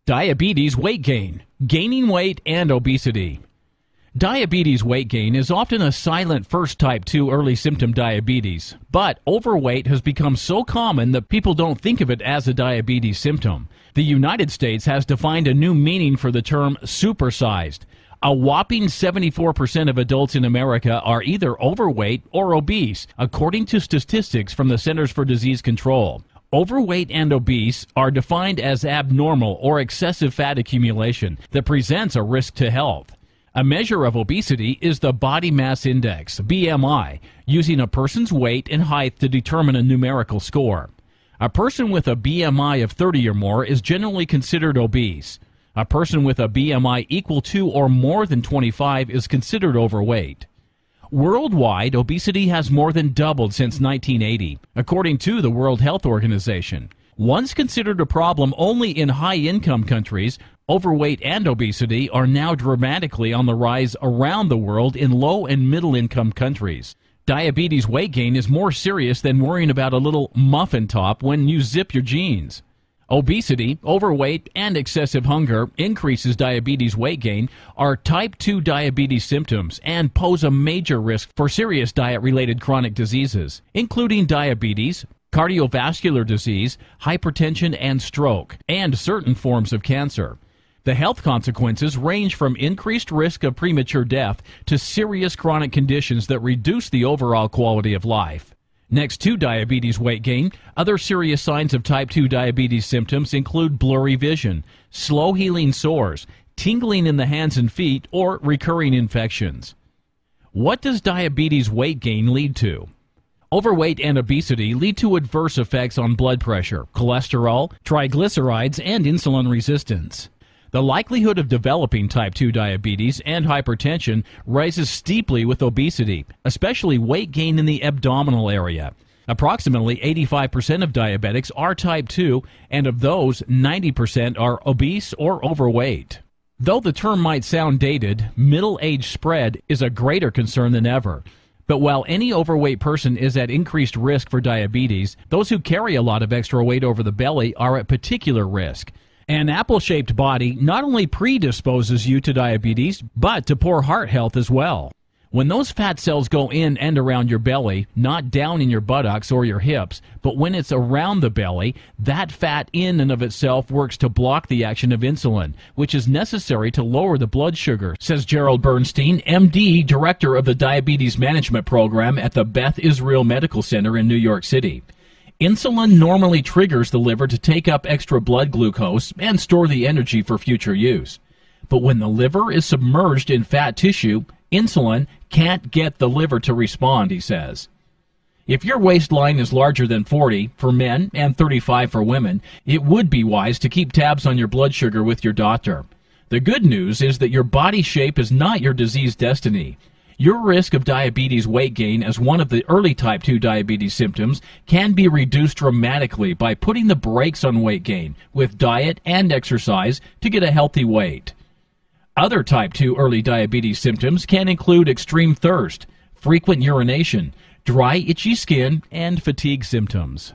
Diabetes weight gain, gaining weight, and obesity. Diabetes weight gain is often a silent first type 2 early symptom diabetes, but overweight has become so common that people don't think of it as a diabetes symptom. The United States has defined a new meaning for the term supersized. A whopping 74% of adults in America are either overweight or obese, according to statistics from the Centers for Disease Control. Overweight and obese are defined as abnormal or excessive fat accumulation that presents a risk to health. A measure of obesity is the body mass index, BMI, using a person's weight and height to determine a numerical score. A person with a BMI of 30 or more is generally considered obese. A person with a BMI equal to or more than 25 is considered overweight. Worldwide, obesity has more than doubled since 1980, according to the World Health Organization. Once considered a problem only in high-income countries, overweight and obesity are now dramatically on the rise around the world in low- and middle-income countries. Diabetes weight gain is more serious than worrying about a little muffin top when you zip your jeans. Obesity, overweight, and excessive hunger increases diabetes weight gain are type 2 diabetes symptoms and pose a major risk for serious diet-related chronic diseases, including diabetes, cardiovascular disease, hypertension and stroke, and certain forms of cancer. The health consequences range from increased risk of premature death to serious chronic conditions that reduce the overall quality of life. Next to diabetes weight gain, other serious signs of type 2 diabetes symptoms include blurry vision, slow-healing sores, tingling in the hands and feet, or recurring infections. What does diabetes weight gain lead to? Overweight and obesity lead to adverse effects on blood pressure, cholesterol, triglycerides, and insulin resistance. The likelihood of developing type 2 diabetes and hypertension rises steeply with obesity, especially weight gain in the abdominal area. Approximately 85% of diabetics are type 2, and of those, 90% are obese or overweight. Though the term might sound dated, middle age spread is a greater concern than ever. But while any overweight person is at increased risk for diabetes, those who carry a lot of extra weight over the belly are at particular risk. An apple-shaped body not only predisposes you to diabetes, but to poor heart health as well. When those fat cells go in and around your belly, not down in your buttocks or your hips, but when it's around the belly, that fat in and of itself works to block the action of insulin, which is necessary to lower the blood sugar, says Gerald Bernstein, MD, Director of the Diabetes Management Program at the Beth Israel Medical Center in New York City. Insulin normally triggers the liver to take up extra blood glucose and store the energy for future use. But when the liver is submerged in fat tissue, insulin can't get the liver to respond, he says. If your waistline is larger than 40 for men and 35 for women, it would be wise to keep tabs on your blood sugar with your doctor. The good news is that your body shape is not your disease destiny. Your risk of diabetes weight gain as one of the early type 2 diabetes symptoms can be reduced dramatically by putting the brakes on weight gain with diet and exercise to get a healthy weight. Other type 2 early diabetes symptoms can include extreme thirst, frequent urination, dry, itchy skin, and fatigue symptoms.